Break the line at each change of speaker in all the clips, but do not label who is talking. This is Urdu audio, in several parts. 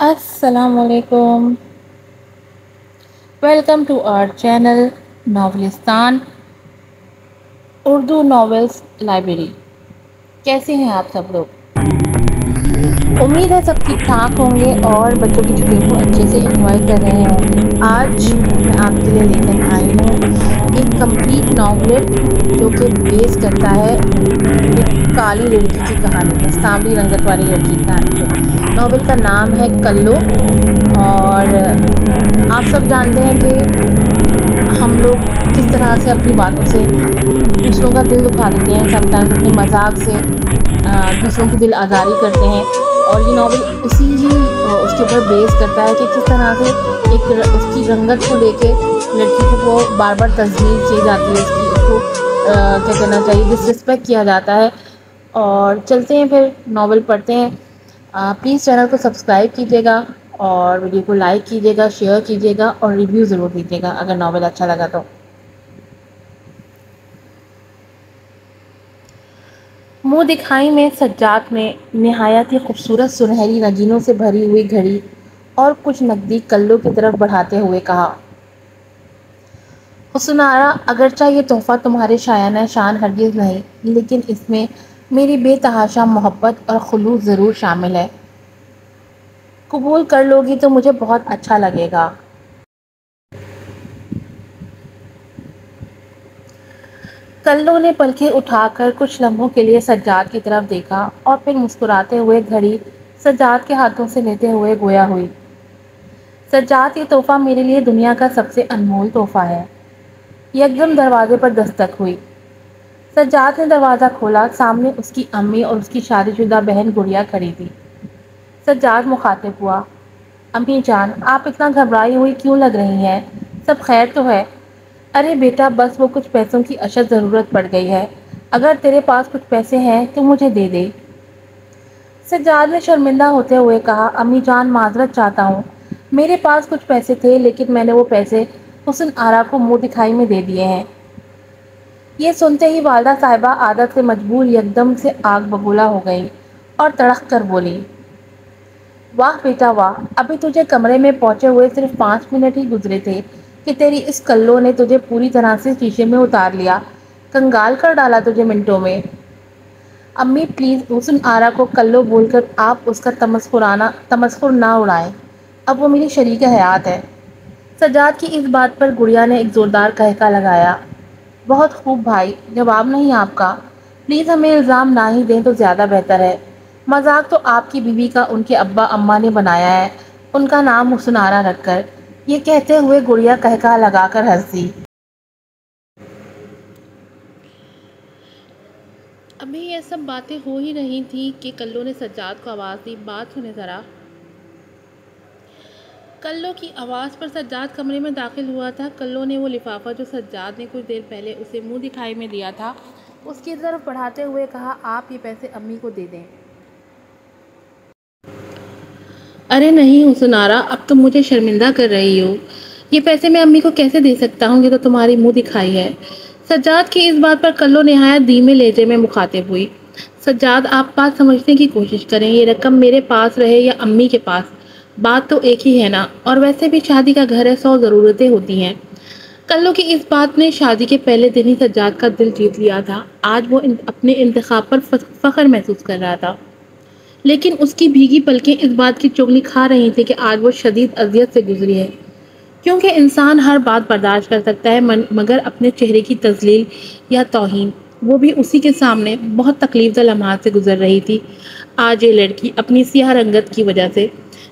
السلام علیکم. Welcome to our channel Novelistan Urdu novels library. کیسے ہیں آپ سب لوگ؟ امید ہے سب ٹھیک ٹھاک ہوں گے اور بچوں کی چھٹیوں کو اچھے سے انجوائے کر رہے ہوں گے. آج میں آپ کے لیے لے کر آئی ہوں ایک کمپلیٹ ناولٹ جو کہ بیس کرتا ہے ایک کالی لڑکی کی کہانی پہ، سانولی رنگت والی لڑکی کی کہانی پہ. ناول کا نام ہے کلو. اور آپ سب جانتے ہیں کہ ہم لوگ کس طرح سے اپنی باتوں سے دوسروں کا دل دکھا دیتے ہیں، سم ٹائمز اپنے مذاق سے دوسروں کی دل آزاری کرتے ہیں. اور یہ ناول اسی ہی اس کے اوپر بیس کرتا ہے کہ کس طرح سے اس کی رنگت کو لے کے لڑکی کو وہ بار بار تذلیل کی جاتی ہے، اس کو کیا کہنا چاہیے، ڈس رسپیکٹ کیا جاتا ہے. اور چلتے ہیں پھر ناول پڑھتے ہیں. پلیز چینل کو سبسکرائب کیجیے گا اور ویڈیو کو لائک کیجیے گا، شیئر کیجیے گا اور ریویو ضرور دیجیے گا اگر ناول اچھا لگا تو. منہ دکھائی میں سجاد نے نہایت ہی خوبصورت سنہری رنگینوں سے بھری ہوئی گھڑی اور کچھ نقدی کلوں کی طرف بڑھاتے ہوئے کہا، حسن آرا، اگرچہ یہ تحفہ تمہارے شایانہ شان ہرگز نہیں، لیکن اس میں میری بے تحاشا محبت اور خلوص ضرور شامل ہے. قبول کر لو گی تو مجھے بہت اچھا لگے گا. کلو نے پلکیں اٹھا کر کچھ لمحوں کے لیے سجاد کی طرف دیکھا اور پھر مسکراتے ہوئے گھڑی سجاد کے ہاتھوں سے لیتے ہوئے گویا ہوئی، سجاد، یہ تحفہ میرے لیے دنیا کا سب سے انمول تحفہ ہے. یکدم دروازے پر دستک ہوئی. سجاد نے دروازہ کھولا. سامنے اس کی امی اور اس کی شادی شدہ بہن گڑیا کھڑی تھی. سجاد مخاطب ہوا، امی جان، آپ اتنا گھبرائی ہوئی کیوں لگ رہی ہیں؟ سب خیر تو ہے؟ ارے بیٹا، بس وہ کچھ پیسوں کی اشد ضرورت پڑ گئی ہے. اگر تیرے پاس کچھ پیسے ہیں تو مجھے دے دے. سجاد نے شرمندہ ہوتے ہوئے کہا، امی جان، معذرت چاہتا ہوں. میرے پاس کچھ پیسے تھے لیکن میں نے وہ پیسے حسن آرا کو منہ دکھائی میں دے دیے ہیں. یہ سنتے ہی والدہ صاحبہ عادت سے مجبور یکدم سے آگ ببولا ہو گئی اور تڑق کر بولی، واہ بیٹا واہ، ابھی تجھے کمرے میں پہنچے ہوئے صرف 5 منٹ ہی گزرے تھے کہ تیری اس کلو نے تجھے پوری طرح سے شیشے میں اتار لیا، کنگال کر ڈالا تجھے منٹوں میں. امی پلیز حسن آرا کو کلو بول کر آپ اس کا تمسخر نہ اڑائیں. اب وہ میری شریک حیات ہے. سجاد کی اس بات پر گڑیا نے ایک زوردار کہکا لگایا. بہت خوب بھائی، جواب نہیں آپ کا. پلیز ہمیں الزام نہ ہی دیں تو زیادہ بہتر ہے. مذاق تو آپ کی بیوی کا ان کے ابا اماں نے بنایا ہے، ان کا نام حسن آرا رکھ کر. یہ کہتے ہوئے گڑیا کہکا لگا کر ہنس دی. ابھی یہ سب باتیں ہو ہی رہی تھی کہ کلو نے سجاد کو آواز دی، بات سنیں ذرا. کلو کی آواز پر سجاد کمرے میں داخل ہوا تھا. کلو نے وہ لفافہ جو سجاد نے کچھ دیر پہلے اسے منہ دکھائی میں دیا تھا اس کی طرف بڑھاتے ہوئے کہا، آپ یہ پیسے امی کو دے دیں. ارے نہیں حسن آرا، اب تم مجھے شرمندہ کر رہی ہو. یہ پیسے میں امی کو کیسے دے سکتا ہوں؟ یہ تو تمہاری منہ دکھائی ہے. سجاد کی اس بات پر کلو نہایت دھیمے لہجے میں مخاطب ہوئی. سجاد، آپ بات سمجھنے کی کوشش کریں. یہ رقم میرے پاس رہے یا امی کے پاس، بات تو ایک ہی ہے نا. اور ویسے بھی شادی کا گھر ہے، 100 ضرورتیں ہوتی ہیں. کلو کی اس بات نے شادی کے پہلے دن ہی سجاد کا دل جیت لیا تھا. آج وہ اپنے انتخاب پر فخر محسوس کر رہا تھا، لیکن اس کی بھیگی پلکیں اس بات کی چغلی کھا رہی تھی کہ آج وہ شدید اذیت سے گزری ہے. کیونکہ انسان ہر بات برداشت کر سکتا ہے مگر اپنے چہرے کی تذلیل یا توہین، وہ بھی اسی کے سامنے بہت تکلیف دہ لمحات سے گزر رہی تھی. آج یہ لڑکی اپنی سیاہ رنگت کی وجہ سے،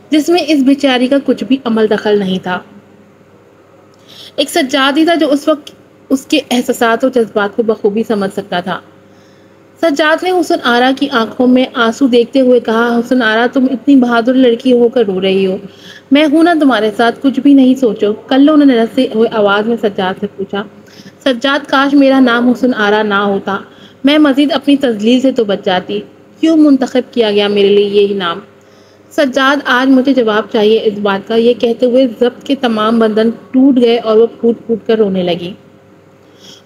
جس میں اس بیچاری کا کچھ بھی عمل دخل نہیں تھا، ایک سجاد ہی تھا جو اس وقت اس کے احساسات و جذبات کو بخوبی سمجھ سکتا تھا. سجاد نے حسن آرا کی آنکھوں میں آنسو دیکھتے ہوئے کہا، حسن آرا، تم اتنی بہادر لڑکی ہو کر رو رہی ہو. میں ہوں نا تمہارے ساتھ، کچھ بھی نہیں سوچو. کلو نے نرستے ہوئے آواز میں سجاد سے پوچھا. سجاد، کاش میرا نام حسن آرا نہ ہوتا، میں مزید اپنی تذلیل سے تو بچ جاتی. کیوں منتخب کیا گیا میرے لیے یہی نام؟ سجاد، آج مجھے جواب چاہیے اس بات کا. یہ کہتے ہوئے ضبط کے تمام بندھن ٹوٹ گئے اور وہ پھوٹ پھوٹ کر رونے لگی.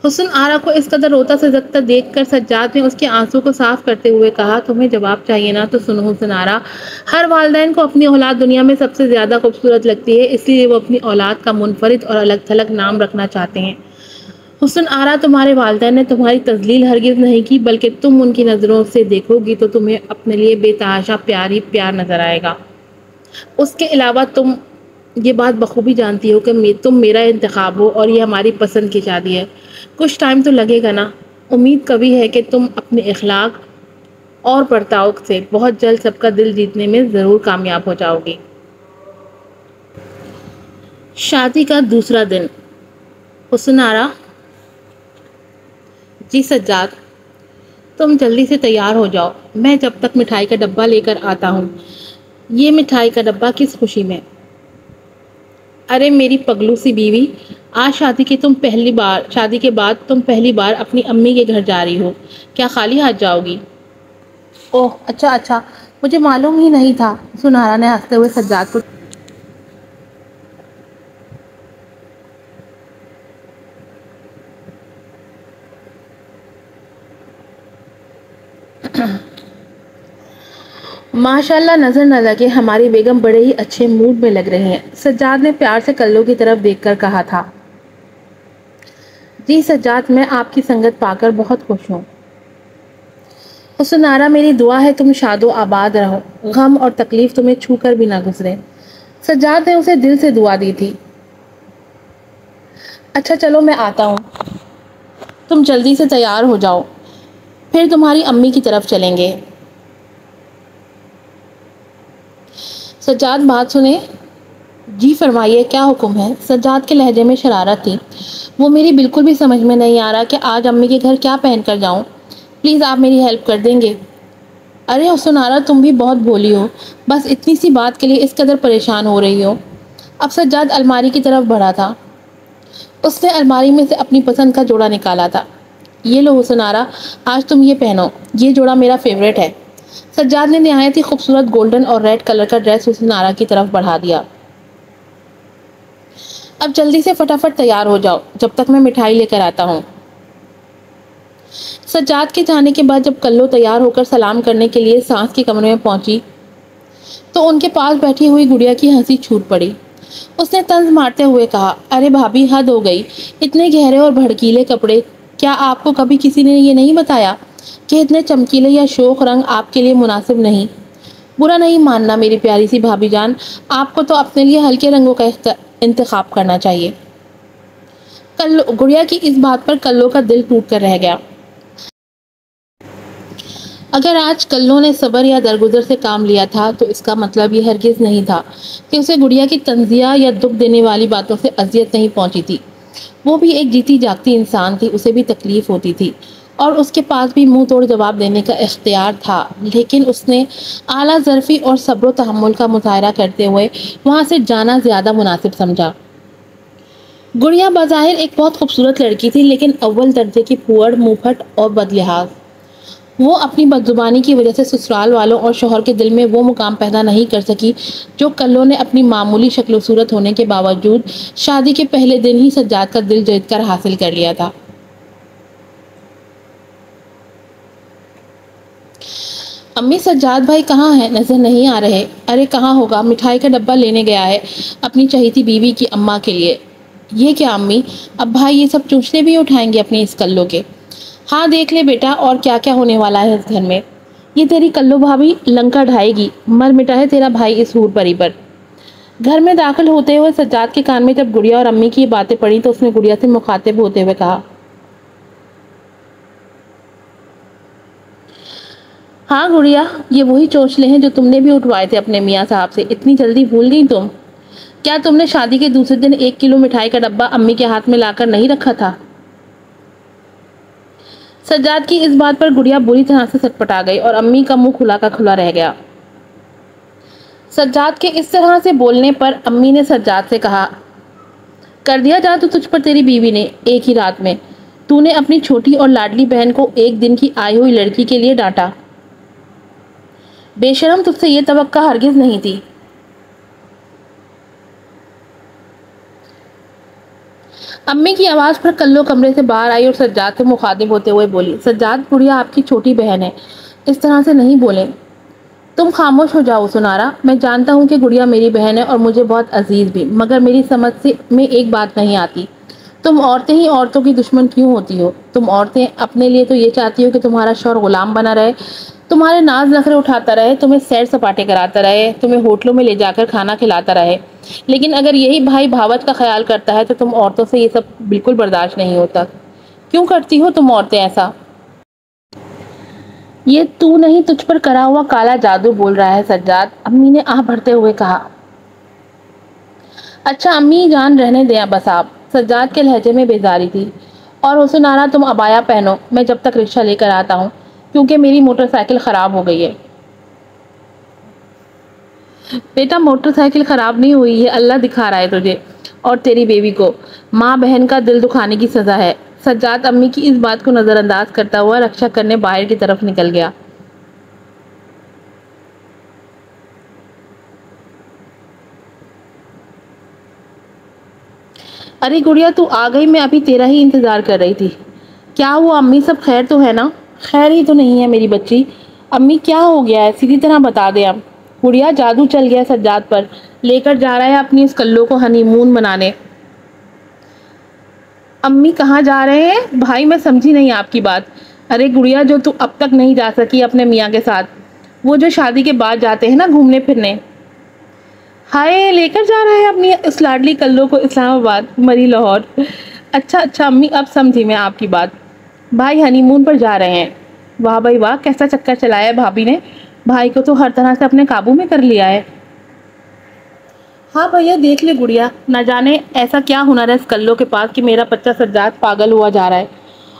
حسن آرا کو اس قدر روتا سجگتا دیکھ کر سجاد نے اس کے آنسو کو صاف کرتے ہوئے کہا، تمہیں جواب چاہیے نا تو سنو حسن آرا، ہر والدین کو اپنی اولاد دنیا میں سب سے زیادہ خوبصورت لگتی ہے، اس لیے وہ اپنی اولاد کا منفرد اور الگ تھلگ نام رکھنا چاہتے ہیں۔ حسن آرا، تمہارے والدین نے تمہاری تذلیل ہرگز نہیں کی، بلکہ تم ان کی نظروں سے دیکھو گی تو تمہیں اپنے لیے بے تحاشا پیار نظر آئے گا۔ اس کے علاوہ تم یہ بات بخوبی جانتی ہو کہ تم میرا انتخاب ہو اور یہ ہماری پسند کی شادی ہے۔ کچھ ٹائم تو لگے گا نا، امید کبھی ہے کہ تم اپنے اخلاق اور برتاؤ سے بہت جلد سب کا دل جیتنے میں ضرور کامیاب ہو جاؤ گی۔ شادی کا دوسرا دن۔ حسن آرا، جی سجاد، تم جلدی سے تیار ہو جاؤ، میں جب تک مٹھائی کا ڈبہ لے کر آتا ہوں۔ یہ مٹھائی کا ڈبہ کس خوشی میں؟ ارے میری پگلو سی بیوی، آج شادی کے بعد تم پہلی بار اپنی امی کے گھر جا رہی ہو، کیا خالی ہاتھ جاؤ گی؟ اوہ اچھا، مجھے معلوم ہی نہیں تھا۔ سنارا نے ہنستے ہوئے سجاد کو ماشاءاللہ، نظر نہ لگے ہماری بیگم بڑے ہی اچھے موڈ میں لگ رہی ہیں، سجاد نے پیار سے کلو کی طرف دیکھ کر کہا تھا۔ جی سجاد، میں آپ کی سنگت پا کر بہت خوش ہوں۔ حسن آرا، میری دعا ہے تم شاد و آباد رہو، غم اور تکلیف تمہیں چھو کر بھی نہ گزرے۔ سجاد نے اسے دل سے دعا دی تھی۔ اچھا چلو میں آتا ہوں، تم جلدی سے تیار ہو جاؤ، پھر تمہاری امی کی طرف چلیں گے۔ سجاد بات سنے؟ جی فرمائیے، کیا حکم ہے؟ سجاد کے لہجے میں شرارت تھی۔ وہ میری بالکل بھی سمجھ میں نہیں آ رہا کہ آج امی کے گھر کیا پہن کر جاؤں، پلیز آپ میری ہیلپ کر دیں گے؟ ارے حسن آرا، تم بھی بہت بھولی ہو، بس اتنی سی بات کے لیے اس قدر پریشان ہو رہی ہو۔ اب سجاد الماری کی طرف بڑھا تھا، اس نے الماری میں سے اپنی پسند کا جوڑا نکالا تھا۔ یہ لو حسن آرا، آج تم یہ پہنو، یہ جوڑا میرا فیوریٹ ہے۔ سجاد نے نہایت ہی خوبصورت گولڈن اور ریڈ کلر کا ڈریس حسن آرا کی طرف بڑھا دیا۔ اب جلدی سے فٹافٹ تیار ہو جاؤ، جب تک میں مٹھائی لے کر آتا ہوں۔ سجاد کے جانے کے بعد جب کلو تیار ہو کر سلام کرنے کے لیے سانس کے کمرے میں پہنچی تو ان کے پاس بیٹھی ہوئی گڑیا کی ہنسی چھوٹ پڑی۔ اس نے طنز مارتے ہوئے کہا، ارے بھابھی، حد ہو گئی، اتنے گہرے اور بھڑکیلے کپڑے، کیا آپ کو کبھی کسی نے یہ نہیں بتایا کہ اتنے چمکیلے یا شوخ رنگ آپ کے لیے مناسب نہیں؟ برا نہیں ماننا میری پیاری سی بھابھی جان، آپ کو تو اپنے لیے ہلکے رنگوں کا انتخاب کرنا چاہیے۔ گڑیا کی اس بات پر کلو کا دل ٹوٹ کر رہ گیا۔ اگر آج کلو نے صبر یا درگزر سے کام لیا تھا تو اس کا مطلب یہ ہرگز نہیں تھا کہ اسے گڑیا کی تنزیہ یا دکھ دینے والی باتوں سے اذیت نہیں پہنچی تھی۔ وہ بھی ایک جیتی جاگتی انسان تھی، اسے بھی تکلیف ہوتی تھی اور اس کے پاس بھی منہ توڑ جواب دینے کا اختیار تھا، لیکن اس نے اعلیٰ ظرفی اور صبر و تحمل کا مظاہرہ کرتے ہوئے وہاں سے جانا زیادہ مناسب سمجھا۔ گڑیا بظاہر ایک بہت خوبصورت لڑکی تھی، لیکن اول درجے کی پھوڑ، منہ پھٹ اور بدلحاظ۔ وہ اپنی بدزبانی کی وجہ سے سسرال والوں اور شوہر کے دل میں وہ مقام پیدا نہیں کر سکی جو کلو نے اپنی معمولی شکل و صورت ہونے کے باوجود شادی کے پہلے دن ہی سجاد کا دل جیت کر حاصل کر لیا تھا۔ امی، سجاد بھائی کہاں ہیں؟ نظر نہیں آ رہے۔ ارے کہاں ہوگا، مٹھائی کا ڈبہ لینے گیا ہے اپنی چہیتی بیوی کی اماں کے لیے۔ یہ کیا امی، اب بھائی یہ سب چونچلے بھی اٹھائیں گے اپنی اس کلو کے؟ ہاں دیکھ لے بیٹا، اور کیا کیا ہونے والا ہے اس گھر میں۔ یہ تیری کلو بھابھی لنکا ڈھائے گی، مر مٹا ہے تیرا بھائی اس حور پری پر۔ گھر میں داخل ہوتے ہوئے سجاد کے کان میں جب گڑیا اور امی کی یہ باتیں پڑی تو اس نے گڑیا سے مخاطب ہوتے ہوئے کہا، ہاں گڑیا، یہ وہی چونچلے ہیں جو تم نے بھی اٹھوائے تھے اپنے میاں صاحب سے، اتنی جلدی بھول گئی تم؟ کیا تم نے شادی کے دوسرے دن 1 کلو مٹھائی کا ڈبہ امی کے ہاتھ میں لا کر نہیں رکھا تھا؟ سجاد کی اس بات پر گڑیا بری طرح سے سٹپٹا گئی اور امی کا منہ کھلا کا کھلا رہ گیا۔ سجاد کے اس طرح سے بولنے پر امی نے سجاد سے کہا، کر دیا جا تو تجھ پر تیری بیوی نے ایک ہی رات میں، تو نے اپنی چھوٹی اور لاڈلی بہن کو ایک دن کی آئی ہوئی لڑکی کے لیے ڈانٹا۔ بے شرم، تجھ سے یہ توقع ہرگز نہیں تھی۔ امی کی آواز پر کلو کمرے سے باہر آئی اور سجاد سے مخاطب ہوتے ہوئے بولی، سجاد، گڑیا آپ کی چھوٹی بہن ہے، اس طرح سے نہیں بولیں۔ تم خاموش ہو جاؤ سنارا، میں جانتا ہوں کہ گڑیا میری بہن ہے اور مجھے بہت عزیز بھی، مگر میری سمجھ سے میں ایک بات نہیں آتی، تم عورتیں ہی عورتوں کی دشمن کیوں ہوتی ہو؟ تم عورتیں اپنے لیے تو یہ چاہتی ہو کہ تمہارا شوہر غلام بنا رہے، تمہارے ناز نخرے اٹھاتا رہے، تمہیں سیر سپاٹے کراتا رہے، تمہیں ہوٹلوں میں لے جا کر کھانا کھلاتا رہے، لیکن اگر یہی بھائی بھاوت کا خیال کرتا ہے تو تم عورتوں سے یہ سب بالکل برداشت نہیں ہوتا۔ کیوں کرتی ہو تم عورتیں ایسا؟ یہ تو نہیں، تجھ پر کرا ہوا کالا جادو بول رہا ہے سجاد، امی نے آہ بھرتے ہوئے کہا۔ اچھا امی جان رہنے دیں بس آپ، سجاد کے لہجے میں بیزاری تھی۔ اور حسن آرا تم عبایا پہنو، میں جب تک رکشہ لے کر آتا ہوں، کیونکہ میری موٹر سائیکل خراب ہو گئی ہے۔ بیٹا موٹر سائیکل خراب نہیں ہوئی ہے، اللہ دکھا رہا ہے تجھے اور تیری بیوی کو، ماں بہن کا دل دکھانے کی سزا ہے۔ سجاد امی کی اس بات کو نظر انداز کرتا ہوا رکشہ کرنے باہر کی طرف نکل گیا۔ ارے گڑیا تو آ گئی، میں ابھی تیرا ہی انتظار کر رہی تھی۔ کیا ہوا امی، سب خیر تو ہے نا؟ خیر ہی تو نہیں ہے میری بچی۔ امی کیا ہو گیا ہے، سیدھی طرح بتا دے اب۔ گڑیا جادو چل گیا سجاد پر، لے کر جا رہا ہے اپنی اس کلو کو ہنی مون منانے۔ امی کہاں جا رہے ہیں بھائی، میں سمجھی نہیں آپ کی بات۔ ارے گڑیا جو تو اب تک نہیں جا سکی اپنے میاں کے ساتھ، وہ جو شادی کے بعد جاتے ہیں نا گھومنے پھرنے۔ ہائے، لے کر جا رہا ہے اپنی اس لاڈلی کلو کو اسلام آباد، مری لاہور۔ اچھا اچھا امی، اب سمجھی میں آپ کی بات، بھائی ہنی مون پر جا رہے ہیں۔ واہ بھائی واہ، کیسا چکر چلایا ہے بھابھی نے، بھائی کو تو ہر طرح سے اپنے قابو میں کر لیا ہے۔ ہاں بھیا دیکھ لے گڑیا، نہ جانے ایسا کیا ہنر ہے اس کلو کے پاس کہ میرا بچہ سجاد پاگل ہوا جا رہا ہے،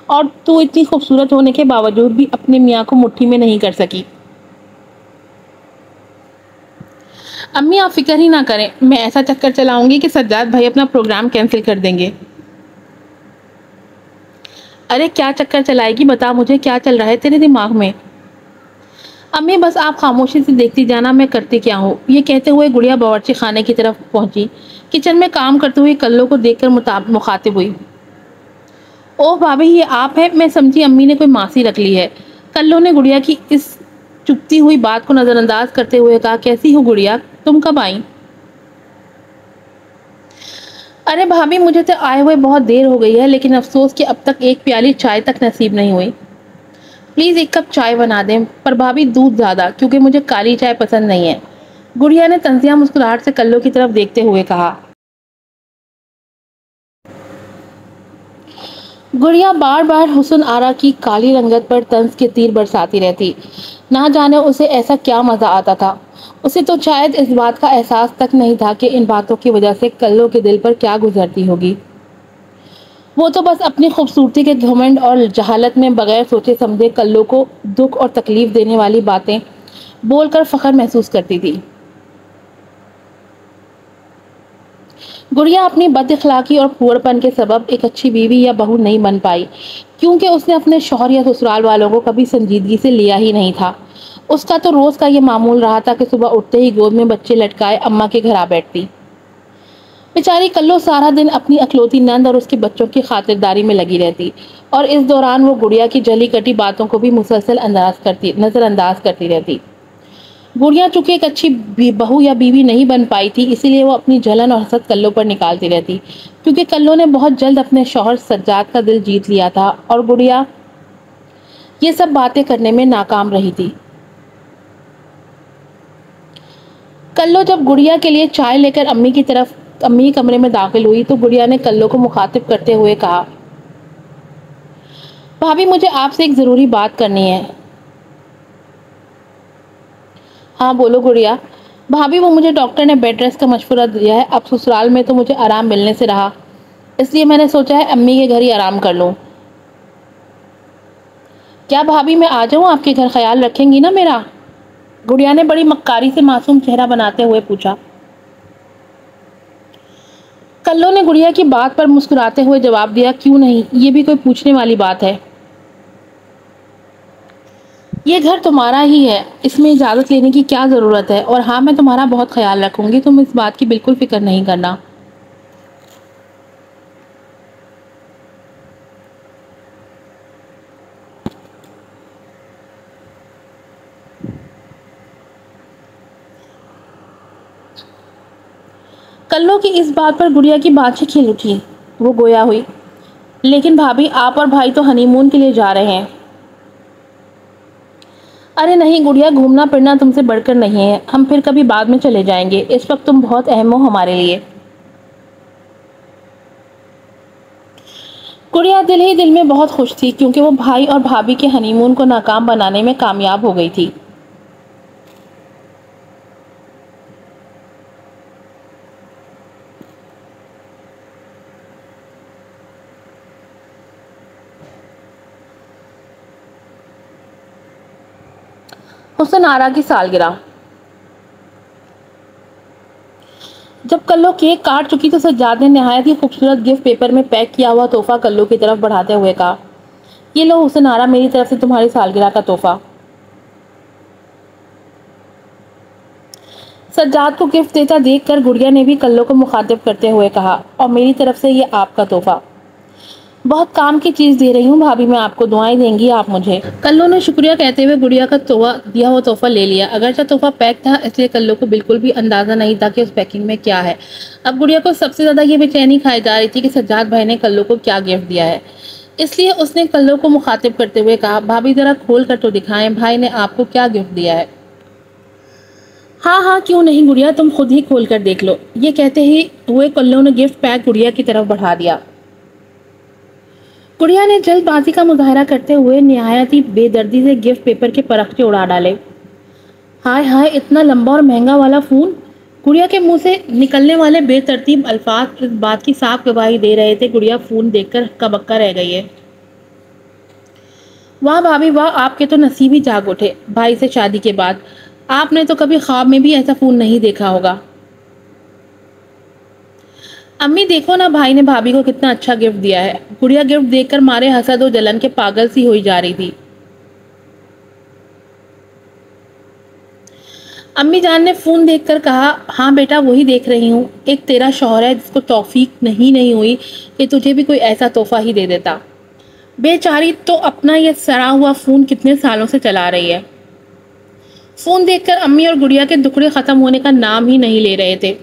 اور تو اتنی خوبصورت ہونے کے باوجود بھی اپنے میاں کو مٹھی میں نہیں کر سکی۔ امی آپ فکر ہی نہ کریں، میں ایسا چکر چلاؤں گی کہ سجاد بھائی اپنا پروگرام کینسل کر دیں گے۔ ارے کیا چکر چلائے گی، بتا مجھے کیا چل رہا ہے تیرے دماغ میں؟ امی بس آپ خاموشی سے دیکھتی جانا میں کرتی کیا ہوں۔ یہ کہتے ہوئے گڑیا باورچی خانے کی طرف پہنچی، کچن میں کام کرتے ہوئے کلو کو دیکھ کر مخاطب ہوئی۔ او بھابھی یہ آپ ہے، میں سمجھی امی نے کوئی ماسی رکھ لی ہے۔ کلو نے گڑیا کی اس چپتی ہوئی بات کو نظر انداز کرتے ہوئے کہا، کیسی ہو گڑیا، تم کب آئیں؟ ارے بھابھی مجھے تو آئے ہوئے بہت دیر ہو گئی ہے، لیکن افسوس کہ اب تک ایک پیالی چائے تک نصیب نہیں ہوئی۔ پلیز ایک کپ چائے بنا دیں، پر بھابھی دودھ زیادہ، کیونکہ مجھے کالی چائے پسند نہیں ہے، گڑیا نے طنزیہ مسکراہٹ سے کلو کی طرف دیکھتے ہوئے کہا۔ گڑیا بار بار حسن آرا کی کالی رنگت پر طنز کے تیر برساتی رہتی، نہ جانے اسے ایسا کیا مزہ آتا تھا۔ اسے تو شاید اس بات کا احساس تک نہیں تھا کہ ان باتوں کی وجہ سے کلو کے دل پر کیا گزرتی ہوگی۔ وہ تو بس اپنی خوبصورتی کے گھمنڈ اور جہالت میں بغیر سوچے سمجھے کلو کو دکھ اور تکلیف دینے والی باتیں بول کر فخر محسوس کرتی تھی۔ گڑیا اپنی بد اخلاقی اور پھوڑ پن کے سبب ایک اچھی بیوی یا بہو نہیں بن پائی، کیونکہ اس نے اپنے شوہر یا سسرال والوں کو کبھی سنجیدگی سے لیا ہی نہیں تھا۔ اس کا تو روز کا یہ معمول رہا تھا کہ صبح اٹھتے ہی گود میں بچے لٹکائے اماں کے گھر آ بیٹھتی۔ بیچاری کلو سارا دن اپنی اکلوتی نند اور اس کے بچوں کی خاطرداری میں لگی رہتی، اور اس دوران وہ گڑیا کی جلی کٹی باتوں کو بھی مسلسل نظر انداز کرتی رہتی۔ گڑیا چونکہ ایک اچھی بہو یا بیوی نہیں بن پائی تھی، اسی لیے وہ اپنی جلن اور حسد کلو پر نکالتی رہتی، کیونکہ کلو نے بہت جلد اپنے شوہر سجاد کا دل جیت لیا تھا اور گڑیا یہ سب باتیں کرنے میں ناکام رہی تھی۔ کلو جب گڑیا کے لیے چائے لے کر امی کمرے میں داخل ہوئی تو گڑیا نے کلو کو مخاطب کرتے ہوئے کہا، بھابھی مجھے آپ سے ایک ضروری بات کرنی ہے۔ ہاں بولو گڑیا۔ بھابھی وہ مجھے ڈاکٹر نے بیڈ ریسٹ کا مشورہ دیا ہے، اب سسرال میں تو مجھے آرام ملنے سے رہا، اس لیے میں نے سوچا ہے امی کے گھر ہی آرام کر لوں۔ کیا بھابھی میں آ جاؤں آپ کے گھر، خیال رکھیں گی نا میرا؟ گڑیا نے بڑی مکاری سے معصوم چہرہ بناتے ہوئے پوچھا۔ کلو نے گڑیا کی بات پر مسکراتے ہوئے جواب دیا، کیوں نہیں، یہ بھی کوئی پوچھنے والی بات ہے؟ یہ گھر تمہارا ہی ہے، اس میں اجازت لینے کی کیا ضرورت ہے، اور ہاں میں تمہارا بہت خیال رکھوں گی، تم اس بات کی بالکل فکر نہیں کرنا۔ کلو کی اس بات پر گڑیا کی بانچیں کھل اٹھی. وہ گویا ہوئی. لیکن بھابھی آپ اور بھائی تو ہنی مون کے لیے جا رہے ہیں. ارے نہیں گڑیا, گھومنا پھرنا تم سے بڑھ کر نہیں ہے. ہم پھر کبھی بعد میں چلے جائیں گے. اس وقت تم بہت اہم ہو ہمارے لیے. گڑیا دل ہی دل میں بہت خوش تھی کیونکہ وہ بھائی اور بھابھی کے ہنی مون کو ناکام بنانے میں کامیاب ہو گئی تھی. حسن آرا کی سالگرہ. جب کلو کیک کاٹ چکی تو سجاد نے نہایت ہی خوبصورت گفٹ پیپر میں پیک کیا ہوا تحفہ کلو کی طرف بڑھاتے ہوئے کہا, یہ لو حسن آرا, میری طرف سے تمہاری سالگرہ کا تحفہ. سجاد کو گفٹ دیتا دیکھ کر گڑیا نے بھی کلو کو مخاطب کرتے ہوئے کہا, اور میری طرف سے یہ آپ کا تحفہ. بہت کام کی چیز دے رہی ہوں بھابھی میں آپ کو, دعائیں دیں گی آپ مجھے. کلو نے شکریہ کہتے ہوئے گڑیا کا دیا ہوا تحفہ لے لیا. اگرچہ تحفہ پیک تھا اس لیے کلو کو بالکل بھی اندازہ نہیں تھا کہ اس پیکنگ میں کیا ہے. اب گڑیا کو سب سے زیادہ یہ بے چینی کھائی جا رہی تھی کہ سجاد بھائی نے کلو کو کیا گفٹ دیا ہے. اس لیے اس نے کلو کو مخاطب کرتے ہوئے کہا, بھابھی ذرا کھول کر تو دکھائیں بھائی نے آپ کو کیا گفٹ دیا ہے. ہاں ہاں کیوں نہیں گڑیا, تم خود ہی کھول کر دیکھ لو. یہ کہتے ہی ہوئے کلو نے گفٹ پیک گڑیا کی طرف بڑھا دیا. گڑیا نے جلد بازی کا مظاہرہ کرتے ہوئے نہایت ہی بے دردی سے گفٹ پیپر کے پرخچے اڑا ڈالے. ہائے ہائے, اتنا لمبا اور مہنگا والا فون. گڑیا کے منہ سے نکلنے والے بے ترتیب الفاظ اس بات کی صاف گواہی دے رہے تھے گڑیا فون دیکھ کر ہکا بکا رہ گئی ہے. واہ بھابھی واہ, آپ کے تو نصیب ہی جاگ اٹھے بھائی سے شادی کے بعد. آپ نے تو کبھی خواب میں بھی ایسا فون نہیں دیکھا ہوگا. امی دیکھو نا بھائی نے بھابھی کو کتنا اچھا گفٹ دیا ہے. گڑیا گفٹ دیکھ کر مارے حسد و جلن کے پاگل سی ہوئی جا رہی تھی. امی جان نے فون دیکھ کر کہا, ہاں بیٹا وہی دیکھ رہی ہوں. ایک تیرا شوہر ہے جس کو توفیق نہیں ہوئی کہ تجھے بھی کوئی ایسا تحفہ ہی دے دیتا. بیچاری تو اپنا یہ سڑا ہوا فون کتنے سالوں سے چلا رہی ہے. فون دیکھ کر امی اور گڑیا کے دکھڑے ختم ہونے کا نام ہی نہیں لے رہے تھے.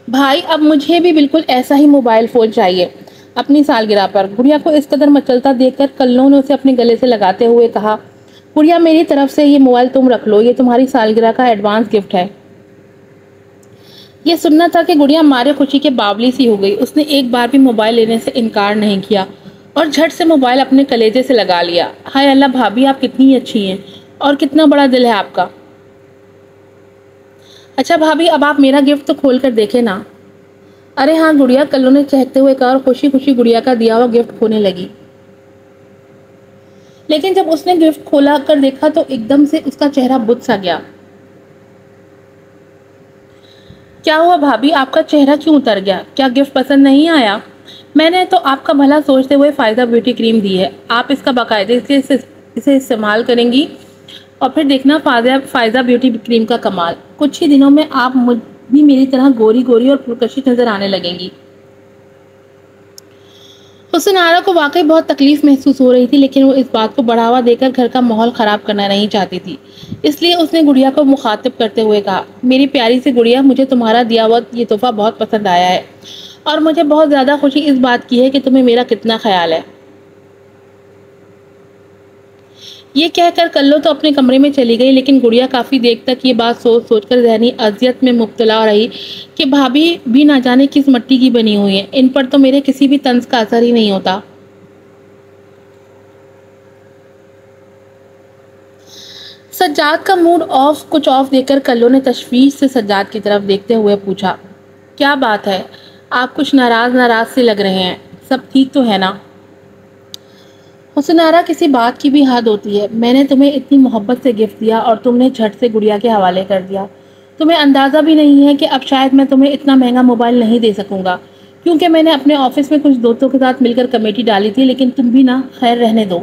بھائی اب مجھے بھی بالکل ایسا ہی موبائل فون چاہیے اپنی سالگرہ پر. گڑیا کو اس قدر مچلتا دیکھ کر کلو نے اسے اپنے گلے سے لگاتے ہوئے کہا, گڑیا میری طرف سے یہ موبائل تم رکھ لو, یہ تمہاری سالگرہ کا ایڈوانس گفٹ ہے. یہ سننا تھا کہ گڑیا مارے خوشی کے باولی سی ہو گئی. اس نے ایک بار بھی موبائل لینے سے انکار نہیں کیا اور جھٹ سے موبائل اپنے کلیجے سے لگا لیا. ہائے اللہ بھابھی آپ کتنی اچھی ہیں اور کتنا بڑا دل ہے آپ کا. اچھا بھابھی اب آپ میرا گفٹ تو کھول کر دیکھیں نا. ارے ہاں گڑیا, کلو نے چہکتے ہوئے کہا اور خوشی خوشی گڑیا کا دیا ہوا گفٹ کھونے لگی. لیکن جب اس نے گفٹ کھولا کر دیکھا تو ایک دم سے اس کا چہرہ بت سا گیا. کیا ہوا بھابھی, آپ کا چہرہ کیوں اتر گیا؟ کیا گفٹ پسند نہیں آیا؟ میں نے تو آپ کا بھلا سوچتے ہوئے فائزہ بیوٹی کریم دی ہے. آپ اس کا باقاعدے سے اسے استعمال کریں گی اور پھر دیکھنا فائزہ بیوٹی کریم کا کمال. کچھ ہی دنوں میں آپ بھی میری طرح گوری گوری اور پرکشش نظر آنے لگیں گی. حسن آرا کو واقعی بہت تکلیف محسوس ہو رہی تھی لیکن وہ اس بات کو بڑھاوا دے کر گھر کا ماحول خراب کرنا نہیں چاہتی تھی. اس لیے اس نے گڑیا کو مخاطب کرتے ہوئے کہا, میری پیاری سی گڑیا, مجھے تمہارا دیا ہوا یہ تحفہ بہت پسند آیا ہے اور مجھے بہت زیادہ خوشی اس بات کی ہے کہ تمہیں میرا کتنا خیال ہے. یہ کہہ کر کلو تو اپنے کمرے میں چلی گئی لیکن گڑیا کافی دیر تک یہ بات سوچ سوچ کر ذہنی اذیت میں مبتلا رہی کہ بھابھی بھی نہ جانے کس مٹی کی بنی ہوئی ہے. ان پر تو میرے کسی بھی طنز کا اثر ہی نہیں ہوتا. سجاد کا موڈ کچھ آف دیکھ کر کلو نے تشویش سے سجاد کی طرف دیکھتے ہوئے پوچھا, کیا بات ہے, آپ کچھ ناراض سے لگ رہے ہیں. سب ٹھیک تو ہے نا؟ حسن آرا کسی بات کی بھی حد ہوتی ہے. میں نے تمہیں اتنی محبت سے گفٹ دیا اور تم نے جھٹ سے گڑیا کے حوالے کر دیا. تمہیں اندازہ بھی نہیں ہے کہ اب شاید میں تمہیں اتنا مہنگا موبائل نہیں دے سکوں گا کیونکہ میں نے اپنے آفس میں کچھ دوستوں کے ساتھ مل کر کمیٹی ڈالی تھی. لیکن تم بھی نہ, خیر رہنے دو.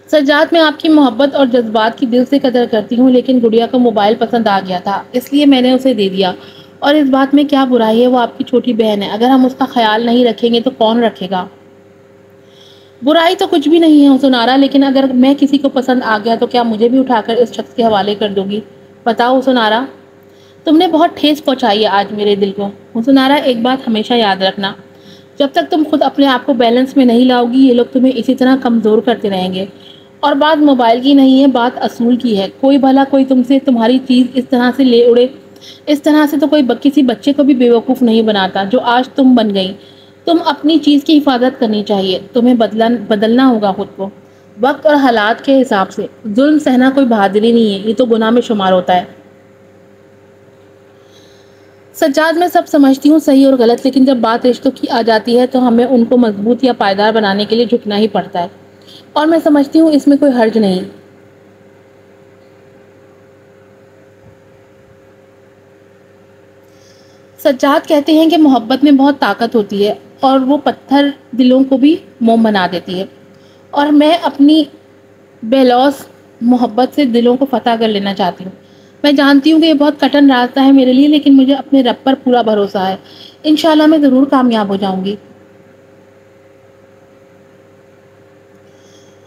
سجاد, میں آپ کی محبت اور جذبات کی دل سے قدر کرتی ہوں لیکن گڑیا کو موبائل پسند آ گیا تھا اس لیے میں نے اسے دے دیا. اور اس بات میں کیا برائی ہے, وہ آپ کی چھوٹی بہن ہے. اگر ہم اس کا خیال نہیں رکھیں گے تو کون رکھے گا؟ برائی تو کچھ بھی نہیں ہے حسنارا، لیکن اگر میں کسی کو پسند آ گیا تو کیا مجھے بھی اٹھا کر اس شخص کے حوالے کر دوں گی؟ بتاؤ حسنارا، تم نے بہت ٹھیس پہنچائی ہے آج میرے دل کو۔ حسنارا ایک بات ہمیشہ یاد رکھنا، جب تک تم خود اپنے آپ کو بیلنس میں نہیں لاؤ گی، یہ لوگ تمہیں اسی طرح کمزور کرتے رہیں گے۔ اور بات موبائل کی نہیں ہے، بات اصول کی ہے۔ کوئی بھلا کوئی تم سے تمہاری چیز اس طرح سے لے اڑے، اس طرح سے تو کوئی کسی بچے کو بھی بیوقوف نہیں بناتا جو آج تم بن گئی۔ تم اپنی چیز کی حفاظت کرنی چاہیے، تمہیں بدلنا ہوگا خود کو وقت اور حالات کے حساب سے۔ ظلم سہنا کوئی بہادری نہیں ہے، یہ تو گناہ میں شمار ہوتا ہے۔ سجاد، میں سب سمجھتی ہوں صحیح اور غلط، لیکن جب بات رشتوں کی آ جاتی ہے تو ہمیں ان کو مضبوط یا پائیدار بنانے کے لیے جھکنا ہی پڑتا ہے، اور میں سمجھتی ہوں اس میں کوئی حرج نہیں۔ سجاد کہتے ہیں کہ محبت میں بہت طاقت ہوتی ہے اور وہ پتھر دلوں کو بھی موم بنا دیتی ہے، اور میں اپنی بے لوث محبت سے دلوں کو فتح کر لینا چاہتی ہوں۔ میں جانتی ہوں کہ یہ بہت کٹن راستہ ہے میرے لیے، لیکن مجھے اپنے رب پر پورا بھروسہ ہے، انشاءاللہ میں ضرور کامیاب ہو جاؤں گی۔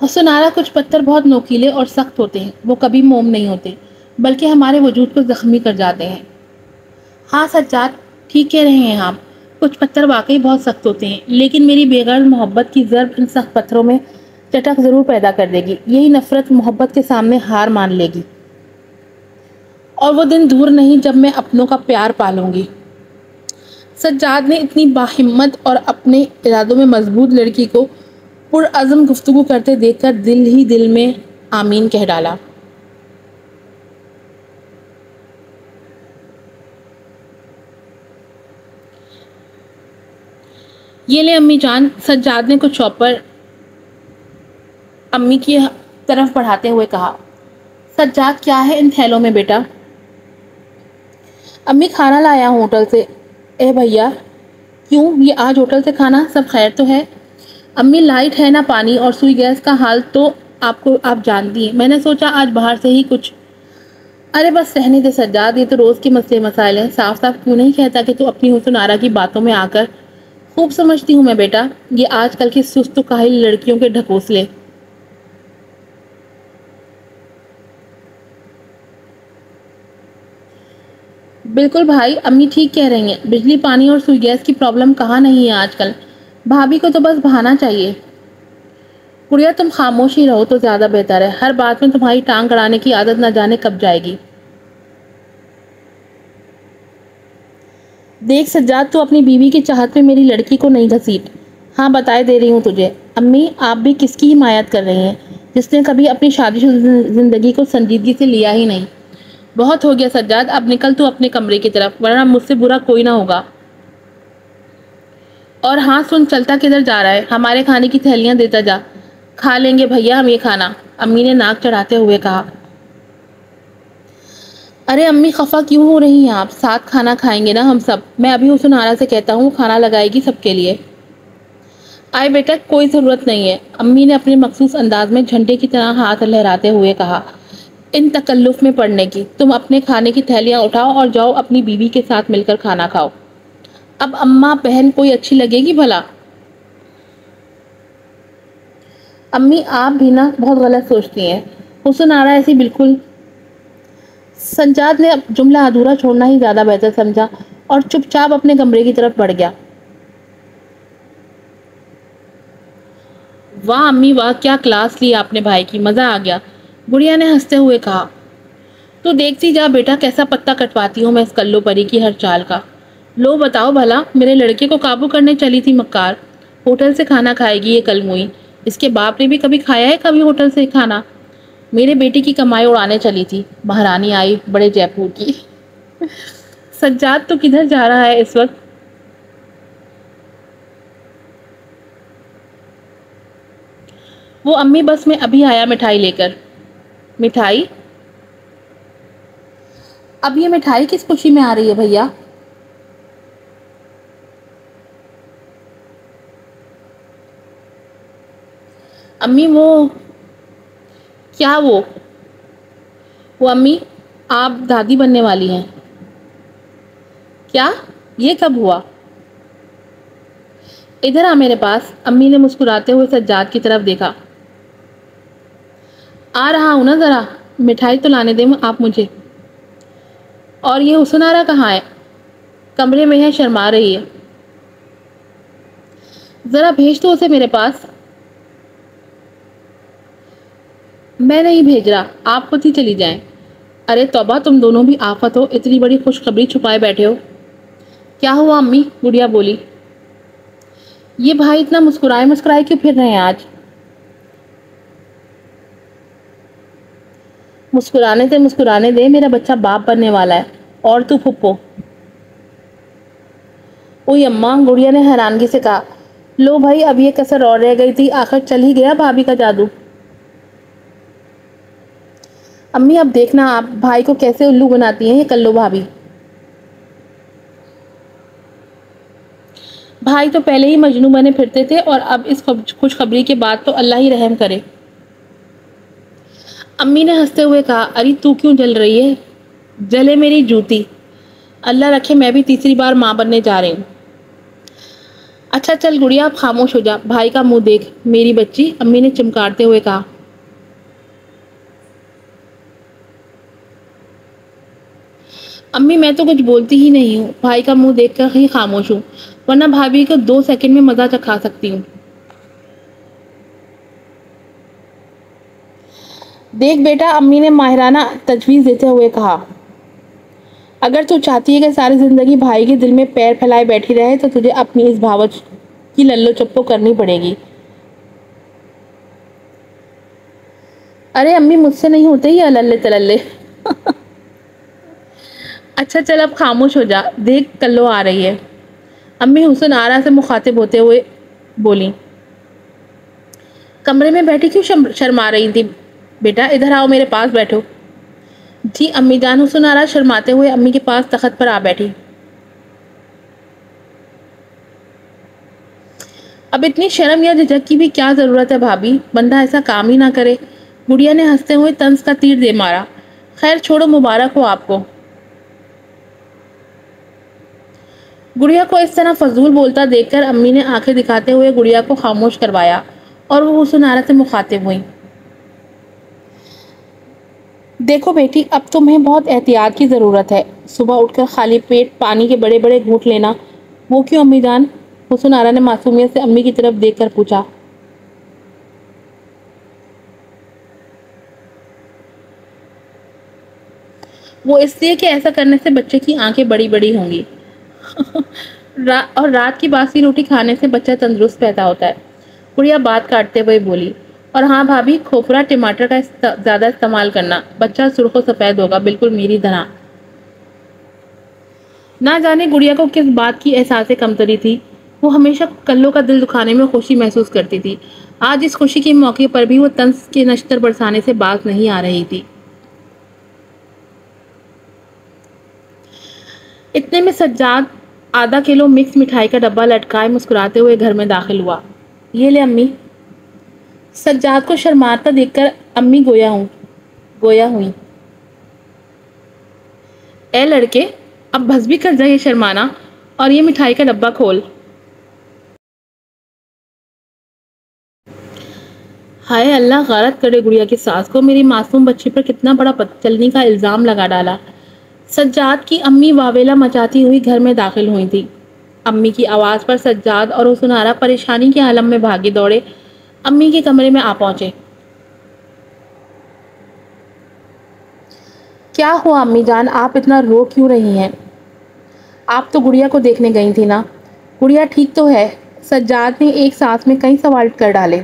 حسنارا، کچھ پتھر بہت نوکیلے اور سخت ہوتے ہیں، وہ کبھی موم نہیں ہوتے بلکہ ہمارے وجود کو زخمی کر جاتے ہیں۔ ہاں سجاد، ٹھیک کہہ رہے ہیں آپ، کچھ پتھر واقعی بہت سخت ہوتے ہیں، لیکن میری بے غرض محبت کی ضرب ان سخت پتھروں میں چٹک ضرور پیدا کر دے گی۔ یہی نفرت محبت کے سامنے ہار مان لے گی، اور وہ دن دور نہیں جب میں اپنوں کا پیار پالوں گی۔ سجاد نے اتنی باہمت اور اپنے ارادوں میں مضبوط لڑکی کو پرعزم گفتگو کرتے دیکھ کر دل ہی دل میں آمین کہہ ڈالا۔ یہ لے امی جان، سجاد نے کچھ شاپر امی کی طرف بڑھاتے ہوئے کہا۔ سجاد، کیا ہے ان تھیلوں میں بیٹا؟ امی، کھانا لایا ہوں ہوٹل سے۔ اے بھیا، کیوں یہ آج ہوٹل سے کھانا؟ سب خیر تو ہے؟ امی، لائٹ ہے نہ پانی، اور سوئی گیس کا حال تو آپ جانتی ہیں، میں نے سوچا آج باہر سے ہی کچھ۔ ارے بس رہنے دے سجاد، یہ تو روز کے مسئلے مسائل ہیں، صاف صاف کیوں نہیں کہتا کہ تو اپنی حسنارا کی باتوں میں آ کر۔ خوب سمجھتی ہوں میں بیٹا، یہ آج کل کی سست و کاہل لڑکیوں کے ڈھکوسلے۔ بالکل بھائی، امی ٹھیک کہہ رہی ہیں، بجلی پانی اور سوئی گیس کی پرابلم کہاں نہیں ہے آج کل۔ بھابھی کو تو بس بہانا چاہیے۔ گڑیا، تم خاموش ہی رہو تو زیادہ بہتر ہے، ہر بات میں تمہاری ٹانگ اڑانے کی عادت نہ جانے کب جائے گی۔ دیکھ سجاد، تو اپنی بیوی کی چاہت میں میری لڑکی کو نہیں گھسیٹ۔ ہاں، بتائے دے رہی ہوں تجھے۔ امی، آپ بھی کس کی حمایت کر رہی ہیں جس نے کبھی اپنی شادی شدہ زندگی کو سنجیدگی سے لیا ہی نہیں؟ بہت ہو گیا سجاد، اب نکل تو اپنے کمرے کی طرف، ورنہ مجھ سے برا کوئی نہ ہوگا۔ اور ہاں سن، چلتا کدھر جا رہا ہے؟ ہمارے کھانے کی تھیلیاں دیتا جا، کھا لیں گے بھیا ہم یہ کھانا، امی نے ناک چڑھاتے ہوئے کہا۔ ارے امی، خفا کیوں ہو رہی ہیں آپ؟ ساتھ کھانا کھائیں گے نا ہم سب، میں ابھی حسنارا سے کہتا ہوں کھانا لگائے گی سب کے لیے۔ آئے بیٹا، کوئی ضرورت نہیں ہے، امی نے اپنے مخصوص انداز میں جھنڈے کی طرح ہاتھ لہراتے ہوئے کہا۔ ان تکلف میں پڑنے کی، تم اپنے کھانے کی تھیلیاں اٹھاؤ اور جاؤ اپنی بیوی کے ساتھ مل کر کھانا کھاؤ۔ اب اماں بہن کوئی اچھی لگے گی بھلا؟ امی، آپ بھی نا بہت غلط سوچتی ہیں، حسنارا ایسی بالکل۔ سجاد نے جملہ ادھورا چھوڑنا ہی زیادہ بہتر سمجھا اور چپ چاپ اپنے کمرے کی طرف بڑھ گیا۔ واہ امی واہ، کیا کلاس لی آپ نے بھائی کی، مزہ آ گیا، گڑیا نے ہنستے ہوئے کہا۔ تو دیکھتی جا بیٹا کیسا پتا کٹواتی ہوں میں اس کلو پری کی ہر چال کا۔ لو بتاؤ بھلا، میرے لڑکے کو قابو کرنے چلی تھی مکار، ہوٹل سے کھانا کھائے گی یہ کل موئی، اس کے باپ نے بھی کبھی کھایا ہے کبھی ہوٹل سے کھانا؟ میرے بیٹے کی کمائی اڑانے چلی تھی، مہارانی آئی بڑے جے پور کی۔ سجاد، تو کدھر جا رہا ہے اس وقت؟ وہ امی، بس میں ابھی آیا مٹھائی لے کر۔ مٹھائی؟ اب یہ مٹھائی کس خوشی میں آ رہی ہے بھیا؟ امی کیا وہ امی، آپ دادی بننے والی ہیں؟ کیا؟ یہ کب ہوا؟ ادھر آ میرے پاس۔ امی نے مسکراتے ہوئے سجاد کی طرف دیکھا۔ آ رہا ہوں نا، ذرا مٹھائی تو لانے دیں آپ مجھے۔ اور یہ حسن آرا کہاں ہے؟ کمرے میں ہے، شرما رہی ہے۔ ذرا بھیج تو اسے میرے پاس۔ میں نہیں بھیج رہا، آپ خود ہی چلی جائیں۔ ارے توبہ، تم دونوں بھی آفت ہو، اتنی بڑی خوشخبری چھپائے بیٹھے ہو۔ کیا ہوا امی؟ گڑیا بولی۔ یہ بھائی اتنا مسکرائے کیوں پھر رہے ہیں آج؟ مسکرانے دے، میرا بچہ باپ بننے والا ہے، اور تو پھپھو۔ اوئی اماں، گڑیا نے حیرانگی سے کہا۔ لو بھائی، اب یہ کسر اور رہ گئی تھی، آخر چل ہی گیا بھابھی کا جادو۔ امی اب دیکھنا آپ بھائی کو کیسے الو بناتی ہیں یہ کلو بھابھی۔ بھائی تو پہلے ہی مجنوں بنے پھرتے تھے، اور اب اس خوشخبری کے بعد تو اللہ ہی رحم کرے۔ امی نے ہنستے ہوئے کہا۔ ارے تو کیوں جل رہی ہے؟ جلے میری جوتی، اللہ رکھے میں بھی تیسری بار ماں بننے جا رہی ہوں۔ اچھا چل گڑیا، اب خاموش ہو جا، بھائی کا منہ دیکھ میری بچی، امی نے چمکارتے ہوئے کہا۔ امی میں تو کچھ بولتی ہی نہیں ہوں، بھائی کا منہ دیکھ کر ہی خاموش ہوں، ورنہ بھابھی کو 2 سیکنڈ میں مزہ چکھا سکتی ہوں۔ دیکھ بیٹا، امی نے ماہرانہ تجویز دیتے ہوئے کہا، اگر تو چاہتی ہے کہ ساری زندگی بھائی کے دل میں پیر پھیلائے بیٹھی رہے تو تجھے اپنی اس بھاوچ کی للو چپو کرنی پڑے گی۔ ارے امی، مجھ سے نہیں ہوتے یہ للے تللے۔ اچھا چل اب خاموش ہو جا، دیکھ کلو آ رہی ہے۔ امی حسن آرا سے مخاطب ہوتے ہوئے بولی۔ کمرے میں بیٹھی کیوں شرما رہی تھی بیٹا؟ ادھر آؤ، میرے پاس بیٹھو۔ جی امی جان۔ حسن آرا شرماتے ہوئے امی کے پاس تخت پر آ بیٹھی۔ اب اتنی شرم یا جھجک کی بھی کیا ضرورت ہے بھابھی، بندہ ایسا کام ہی نہ کرے۔ گڑیا نے ہنستے ہوئے طنز کا تیر دے مارا۔ خیر چھوڑو، مبارک ہو آپ کو۔ گڑیا کو اس طرح فضول بولتا دیکھ کر امی نے آنکھیں دکھاتے ہوئے گڑیا کو خاموش کروایا، اور وہ حسن آرا سے مخاطب ہوئی۔ دیکھو بیٹی، اب تمہیں بہت احتیاط کی ضرورت ہے، صبح اٹھ کر خالی پیٹ پانی کے بڑے بڑے گھونٹ لینا۔ وہ کیوں امی جان؟ حسن آرا نے معصومیت سے امی کی طرف دیکھ کر پوچھا۔ وہ اس لیے کہ ایسا کرنے سے بچے کی آنکھیں بڑی بڑی ہوں گی، اور رات کی باسی روٹی کھانے سے بچہ تندرست پیدا ہوتا ہے۔ گڑیا بات کاٹتے ہوئے بولی۔ اور ہاں بھابھی، کھوپرا ٹماٹر کا زیادہ استعمال کرنا، بچہ سرخ و سفید ہوگا، بالکل میری طرح۔ نہ جانے گڑیا کو کس بات کی احساس کمتری تھی، وہ ہمیشہ کلو کا دل دکھانے میں خوشی محسوس کرتی تھی۔ آج اس خوشی کے موقع پر بھی وہ طنز کے نشتر برسانے سے باز نہیں آ رہی تھی۔ اتنے میں سجاد آدھا کلو مکس مٹھائی کا ڈبہ لٹکائے مسکراتے ہوئے گھر میں داخل ہوا۔ یہ لے امی۔ سجاد کو شرماتا دیکھ کر امی گویا ہوئی۔ اے لڑکے، اب بس بھی کر جا یہ شرمانا، اور یہ مٹھائی کا ڈبہ کھول۔ ہائے اللہ، غارت کرے گڑیا کی ساس کو، میری معصوم بچی پر کتنا بڑا چلنی کا الزام لگا ڈالا۔ سجاد کی امی واویلا مچاتی ہوئی گھر میں داخل ہوئی تھی۔ امی کی آواز پر سجاد اور حسن آرا پریشانی کے عالم میں بھاگے دوڑے امی کے کمرے میں آ پہنچے۔ کیا ہوا امی جان، آپ اتنا رو کیوں رہی ہیں؟ آپ تو گڑیا کو دیکھنے گئی تھی نا؟ گڑیا ٹھیک تو ہے؟ سجاد نے ایک سانس میں کئی سوال کر ڈالے۔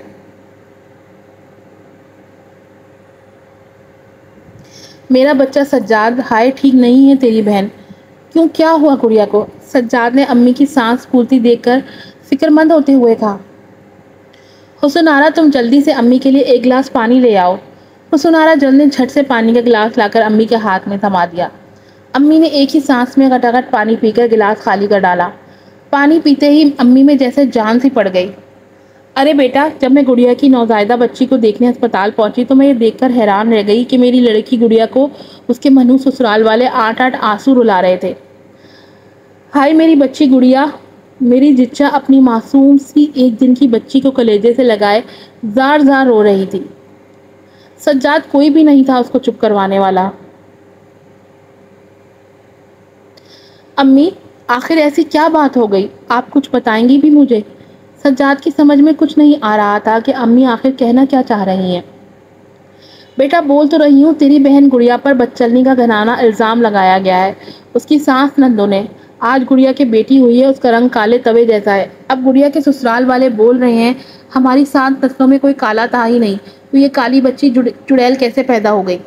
میرا بچہ سجاد، ہائے ٹھیک نہیں ہے تیری بہن؟ کیوں، کیا ہوا گڑیا کو؟ سجاد نے امی کی سانس پھولتی دیکھ کر فکر مند ہوتے ہوئے کہا۔ حسن آرا، تم جلدی سے امی کے لیے ایک گلاس پانی لے آؤ۔ حسن آرا جلد نے جھٹ سے پانی کا گلاس لا کر امی کے ہاتھ میں تھما دیا۔ امی نے ایک ہی سانس میں گٹاگٹ پانی پی کر گلاس خالی کر ڈالا۔ پانی پیتے ہی امی میں جیسے جان سی پڑ گئی۔ ارے بیٹا، جب میں گڑیا کی نوزائیدہ بچی کو دیکھنے ہسپتال پہنچی تو میں یہ دیکھ کر حیران رہ گئی کہ میری لڑکی گڑیا کو اس کے منحوس سسرال والے 8 آنسو رلا رہے تھے۔ ہائے میری بچی گڑیا، میری جچا اپنی معصوم سی ایک دن کی بچی کو کلیجے سے لگائے زار زار رو رہی تھی۔ سجاد کوئی بھی نہیں تھا اس کو چپ کروانے والا۔ امی، آخر ایسی کیا بات ہو گئی؟ آپ کچھ بتائیں گی بھی مجھے؟ سجاد کی سمجھ میں کچھ نہیں آ رہا تھا کہ امی آخر کہنا کیا چاہ رہی ہیں۔ بیٹا بول تو رہی ہوں، تیری بہن گڑیا پر بدچلنی کا گھنانا الزام لگایا گیا ہے۔ اس کی ساس نندوں نے۔ آج گڑیا کی بیٹی ہوئی ہے، اس کا رنگ کالے توے جیسا ہے۔ اب گڑیا کے سسرال والے بول رہے ہیں ہماری 7 نسلوں میں کوئی کالا تھا ہی نہیں، تو یہ کالی بچی چڑیل کیسے پیدا ہو گئی؟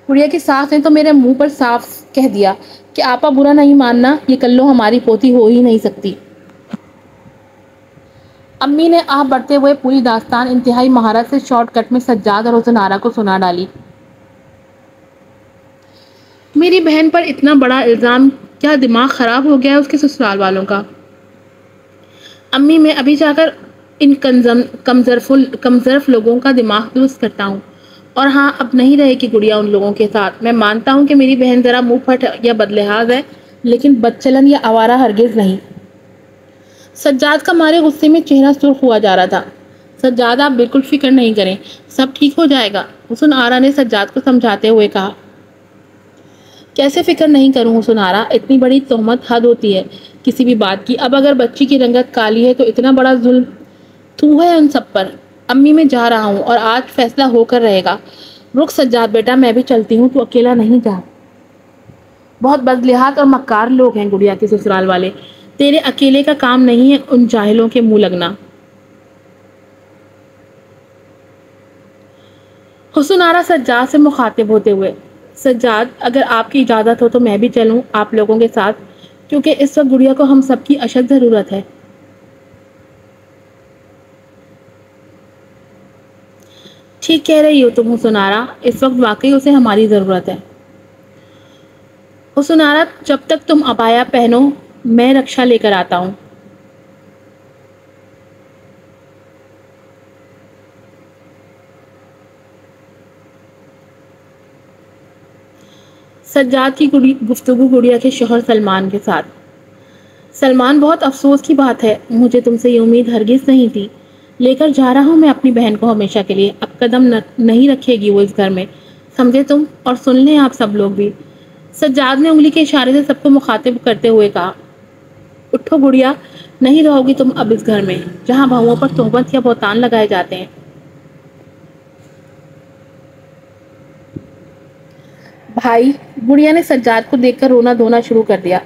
گڑیا کی ساس نے تو میرے منہ پر صاف کہہ دیا کہ آپا برا نہیں ماننا، یہ کلو ہماری پوتی ہو ہی نہیں سکتی۔ امی نے آہ بڑھتے ہوئے پوری داستان انتہائی مہارت سے شارٹ کٹ میں سجاد اور حسن آرا کو سنا ڈالی۔ میری بہن پر اتنا بڑا الزام، کیا دماغ خراب ہو گیا ہے اس کے سسرال والوں کا؟ امی میں ابھی جا کر ان کمزرف لوگوں کا دماغ درست کرتا ہوں۔ اور ہاں، اب نہیں رہے کہ گڑیا ان لوگوں کے ساتھ۔ میں مانتا ہوں کہ میری بہن ذرا منہ پھٹ یا بدلحاظ ہے، لیکن بدچلن یا آوارہ ہرگز نہیں۔ سجاد کا مارے غصے میں چہرہ سرخ ہوا جا رہا تھا۔ سجاد آپ بالکل فکر نہیں کریں، سب ٹھیک ہو جائے گا، حسن آرا نے سجاد کو سمجھاتے ہوئے کہا۔ کیسے فکر نہیں کروں حسن آرا، اتنی بڑی تہمت حد ہوتی ہے کسی بھی بات کی۔ اب اگر بچی کی رنگت کالی ہے تو اتنا بڑا ظلم تو ہے ان سب پر۔ امی میں جا رہا ہوں اور آج فیصلہ ہو کر رہے گا۔ رک سجاد بیٹا، میں بھی چلتی ہوں، تو اکیلا نہیں جا۔ بہت بدلحاظ اور مکار لوگ ہیں گڑیا کے سسرال والے، تیرے اکیلے کا کام نہیں ہے ان جاہلوں کے منہ لگنا۔ حسن آرا سجاد سے مخاطب ہوتے ہوئے، سجاد اگر آپ کی اجازت ہو تو میں بھی چلوں آپ لوگوں کے ساتھ، کیونکہ اس وقت گڑیا کو ہم سب کی اشد ضرورت ہے۔ ٹھیک کہہ رہی ہو تم حسن آرا، اس وقت واقعی اسے ہماری ضرورت ہے۔ حسن آرا، جب تک تم عبایا پہنو میں رکشا لے کر آتا ہوں۔ سجاد کی گفتگو گڑیا کے شوہر سلمان کے ساتھ۔ سلمان، بہت افسوس کی بات ہے، مجھے تم سے یہ امید ہرگز نہیں تھی۔ لے کر جا رہا ہوں میں اپنی بہن کو ہمیشہ کے لیے، اب قدم نہیں رکھے گی وہ اس گھر میں، سمجھے تم؟ اور سن لیں آپ سب لوگ بھی۔ سجاد نے انگلی کے اشارے سے سب کو مخاطب کرتے ہوئے کہا۔ اٹھو گڑیا، نہیں رہو گی تم اب اس گھر میں، جہاں بہوؤں پر تہمت یا بہتان لگائے جاتے ہیں۔ بھائی، گڑیا نے سجاد کو دیکھ کر رونا دھونا شروع کر دیا۔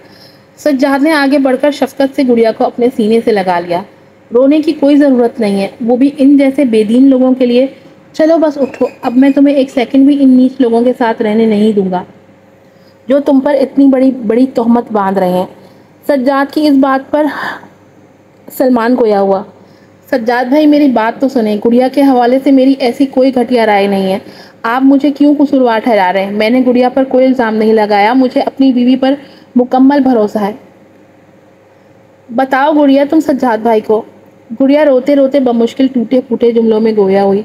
سجاد نے آگے بڑھ کر شفقت سے گڑیا کو اپنے سینے سے لگا لیا۔ رونے کی کوئی ضرورت نہیں ہے، وہ بھی ان جیسے بے دین لوگوں کے لیے۔ چلو بس اٹھو، اب میں تمہیں ایک سیکنڈ بھی ان نیچ لوگوں کے ساتھ رہنے نہیں دوں گا جو تم پر اتنی بڑی بڑی تہمت باندھ رہے ہیں۔ سجاد کی اس بات پر سلمان گویا ہوا۔ سجاد بھائی، میری بات تو سنیں، گڑیا کے حوالے سے میری ایسی کوئی گھٹیا رائے نہیں ہے۔ آپ مجھے کیوں قصوروار ٹھہرا رہے ہیں؟ میں نے گڑیا پر کوئی الزام نہیں لگایا، مجھے اپنی بیوی پر مکمل بھروسہ ہے۔ بتاؤ گڑیا تم سجاد بھائی کو۔ گڑیا روتے روتے بمشکل ٹوٹے پھوٹے جملوں میں گویا ہوئی۔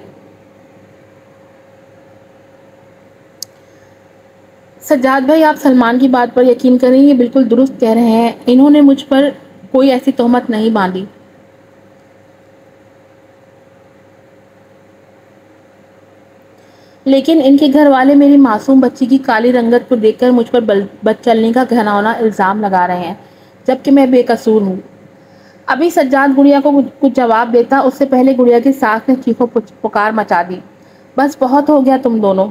سجاد بھائی، آپ سلمان کی بات پر یقین کریں، یہ بالکل درست کہہ رہے ہیں، انہوں نے مجھ پر کوئی ایسی تہمت نہیں باندھی۔ لیکن ان کے گھر والے میری معصوم بچی کی کالی رنگت کو دیکھ کر مجھ پر بد چلنے کا گھناؤنا الزام لگا رہے ہیں، جبکہ میں بے قصور ہوں۔ ابھی سجاد گڑیا کو کچھ جواب دیتا، اس سے پہلے گڑیا کی ساس نے چیخو پکار مچا دی۔ بس بہت ہو گیا تم دونوں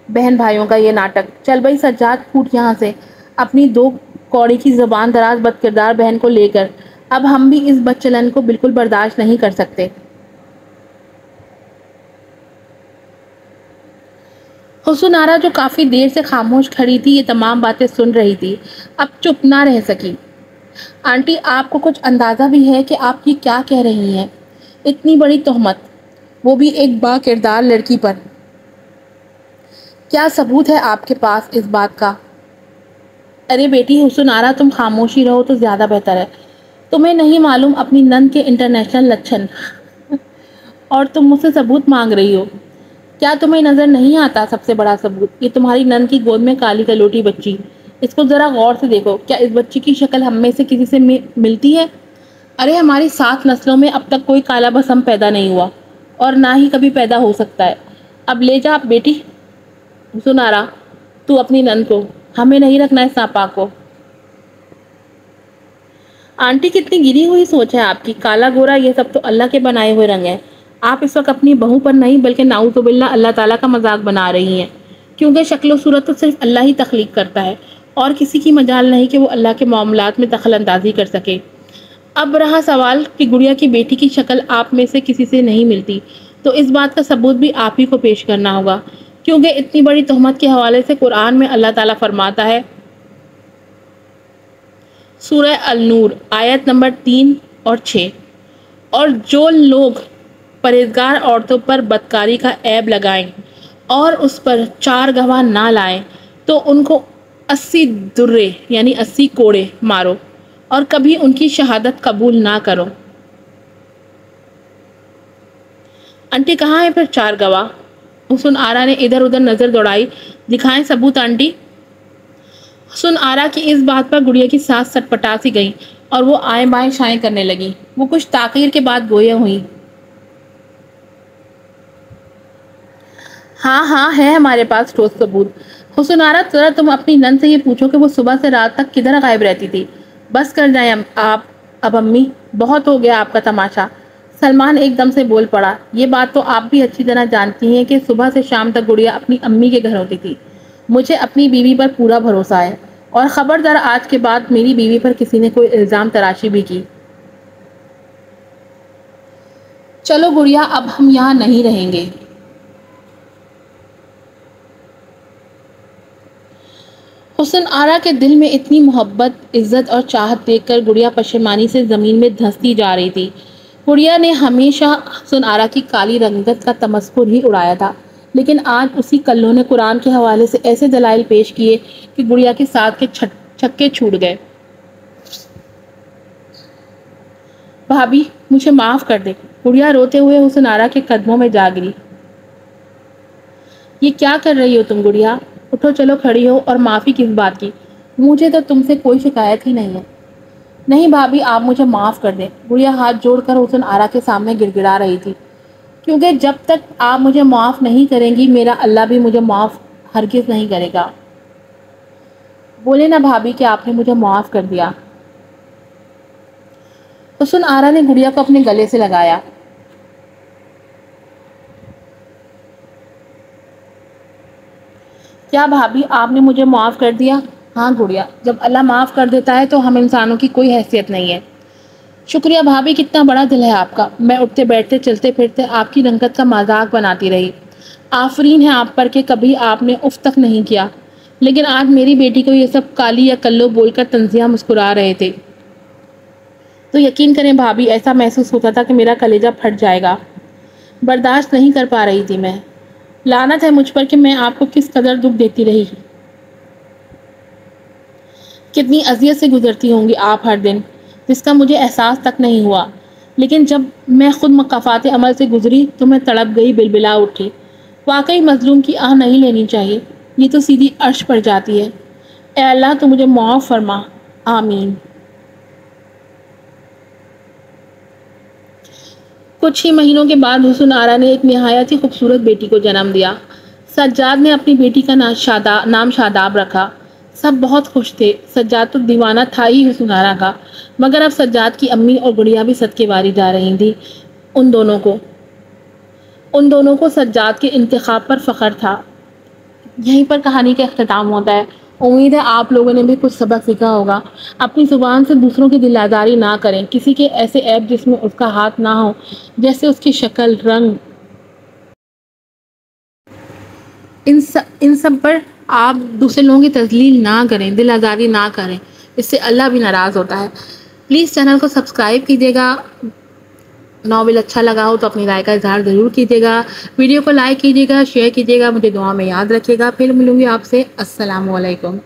بہن بھائیوں کا یہ ناٹک۔ چل بھائی سجاد، پھوٹ یہاں سے اپنی 2 کوڑی کی زبان دراز بد کردار بہن کو لے کر۔ اب ہم بھی اس بد چلن کو بالکل برداشت نہیں کر سکتے۔ حسن آرا، جو کافی دیر سے خاموش کھڑی تھی، یہ تمام باتیں سن رہی تھی، اب چپ نہ رہ سکی۔ آنٹی، آپ کو کچھ اندازہ بھی ہے کہ آپ یہ کیا کہہ رہی ہیں؟ اتنی بڑی تہمت، وہ بھی ایک با کردار لڑکی پر۔ کیا ثبوت ہے آپ کے پاس اس بات کا؟ ارے بیٹی حسن آرا، تم خاموشی رہو تو زیادہ بہتر ہے۔ تمہیں نہیں معلوم اپنی نند کے انٹرنیشنل لچھن، اور تم مجھ سے ثبوت مانگ رہی ہو؟ کیا تمہیں نظر نہیں آتا سب سے بڑا ثبوت؟ یہ تمہاری نند کی گود میں کالی کلوٹی بچی، اس کو ذرا غور سے دیکھو، کیا اس بچی کی شکل ہم میں سے کسی سے ملتی ہے؟ ارے ہماری 7 نسلوں میں اب تک کوئی کالا بسم پیدا نہیں ہوا اور نہ ہی کبھی پیدا ہو سکتا ہے۔ اب لے جا بیٹی، سن آرا، تو اپنی نند کو، ہمیں نہیں رکھنا اس ناپاک کو۔ آنٹی کتنی گری ہوئی سوچ ہے آپ کی، کالا گورا یہ سب تو اللہ کے بنائے ہوئے رنگ ہیں۔ آپ اس وقت اپنی بہو پر نہیں بلکہ نعوذ باللہ اللہ تعالیٰ کا مذاق بنا رہی ہیں، کیونکہ شکل و صورت تو صرف اللہ ہی تخلیق کرتا ہے اور کسی کی مجال نہیں کہ وہ اللہ کے معاملات میں دخل اندازی کر سکے۔ اب رہا سوال کہ گڑیا کی بیٹی کی شکل آپ میں سے کسی سے نہیں ملتی، تو اس بات کا ثبوت بھی آپ ہی کو پیش کرنا ہوگا، کیونکہ اتنی بڑی تہمت کے حوالے سے قرآن میں اللہ تعالیٰ فرماتا ہے، سورہ النور آیت نمبر 3 اور 6، اور جو لوگ پرہیزگار عورتوں پر بدکاری کا عیب لگائیں اور اس پر 4 گواہ نہ لائیں تو ان کو 80 درے یعنی 80 کوڑے مارو اور کبھی ان کی شہادت قبول نہ کرو۔ آنٹی کہاں ہے پھر 4 گواہ؟ حسن آرا نے ادھر ادھر نظر دوڑائی۔ دکھائیں ثبوت آنٹی۔ حسن آرا کی اس بات پر گڑیا کی سانس سٹپٹا سی گئی اور وہ آئیں بائیں شائیں کرنے لگی۔ وہ کچھ تاخیر کے بعد گویا ہوئی، ہاں ہے ہمارے پاس ٹھوس ثبوت۔ حسن آرا ذرا تم اپنی نند سے یہ پوچھو کہ وہ صبح سے رات تک کدھر غائب رہتی تھی۔ بس کر جائیں آپ اب امی، بہت ہو گیا آپ کا تماشا۔ سلمان ایک دم سے بول پڑا، یہ بات تو آپ بھی اچھی طرح جانتی ہیں کہ صبح سے شام تک گڑیا اپنی امی کے گھر ہوتی تھی۔ مجھے اپنی بیوی پر پورا بھروسہ ہے، اور خبردار آج کے بعد میری بیوی پر کسی نے کوئی الزام تراشی بھی کی۔ چلو گڑیا اب ہم یہاں نہیں رہیں گے۔ حسن آرا کے دل میں اتنی محبت، عزت اور چاہت دیکھ کر گڑیا پشیمانی سے زمین میں دھنستی جا رہی تھی۔ گڑیا نے ہمیشہ حسن آرا کی کالی رنگت کا تمسخر ہی اڑایا تھا، لیکن آج اسی کلو نے قرآن کے حوالے سے ایسے دلائل پیش کیے کہ گڑیا کے ساتھ کے چھکے چھوٹ گئے۔ بھابھی مجھے معاف کر دے، گڑیا روتے ہوئے حسن آرا کے قدموں میں جا گری۔ یہ کیا کر رہی ہو تم گڑیا؟ اٹھو چلو کھڑی ہو، اور معافی کس بات کی؟ مجھے تو تم سے کوئی شکایت ہی نہیں ہے۔ نہیں بھابھی آپ مجھے معاف کر دیں، گڑیا ہاتھ جوڑ کر حسن آرا کے سامنے گڑ گڑا رہی تھی، کیونکہ جب تک آپ مجھے معاف نہیں کریں گی میرا اللہ بھی مجھے معاف ہرگز نہیں کرے گا۔ بولے نا بھابھی کہ آپ نے مجھے معاف کر دیا۔ حسن آرا نے گڑیا کو اپنے گلے سے لگایا۔ کیا بھابھی آپ نے مجھے معاف کر دیا؟ ہاں گڑیا، جب اللہ معاف کر دیتا ہے تو ہم انسانوں کی کوئی حیثیت نہیں ہے۔ شکریہ بھابھی، کتنا بڑا دل ہے آپ کا۔ میں اٹھتے بیٹھتے چلتے پھرتے آپ کی رنگت کا مذاق بناتی رہی۔ آفرین ہے آپ پر کہ کبھی آپ نے اف تک نہیں کیا، لیکن آج میری بیٹی کو یہ سب کالی یا کلو بول کر تنزیہ مسکرا رہے تھے تو یقین کریں بھابھی ایسا محسوس ہوتا تھا کہ میرا کلیجہ پھٹ جائے گا۔ برداشت نہیں کر پا رہی تھی میں۔ لعنت ہے مجھ پر کہ میں آپ کو کس قدر دکھ دیتی رہی۔ کتنی اذیت سے گزرتی ہوں گی آپ ہر دن، جس کا مجھے احساس تک نہیں ہوا، لیکن جب میں خود مقافات عمل سے گزری تو میں تڑپ گئی، بلبلا اٹھی۔ واقعی مظلوم کی آہ نہیں لینی چاہیے، یہ تو سیدھی عرش پر جاتی ہے۔ اے اللہ تو مجھے معاف فرما، آمین۔ کچھ ہی مہینوں کے بعد حسن آرا نے ایک نہایت ہی خوبصورت بیٹی کو جنم دیا۔ سجاد نے اپنی بیٹی کا نام شاداب رکھا۔ سب بہت خوش تھے۔ سجاد تو دیوانہ تھا ہی حسن آرا کا، مگر اب سجاد کی امی اور گڑیا بھی صدقے واری جا رہی تھی۔ ان دونوں کو سجاد کے انتخاب پر فخر تھا۔ یہیں پر کہانی کا اختتام ہوتا ہے۔ امید ہے آپ لوگوں نے بھی کچھ سبق سیکھا ہوگا۔ اپنی زبان سے دوسروں کی دل آزاری نہ کریں، کسی کے ایسے عیب جس میں اس کا ہاتھ نہ ہو، جیسے اس کی شکل، رنگ، ان سب پر آپ دوسرے لوگوں کی تذلیل نہ کریں، دل آزاری نہ کریں، اس سے اللہ بھی ناراض ہوتا ہے۔ پلیز چینل کو سبسکرائب کیجیے گا۔ ناول اچھا لگا ہو تو اپنی رائے کا اظہار ضرور کیجیے گا۔ ویڈیو کو لائک کیجیے گا، شیئر کیجیے گا، مجھے دعا میں یاد رکھیے گا۔ پھر ملوں گی آپ سے۔ السلام علیکم۔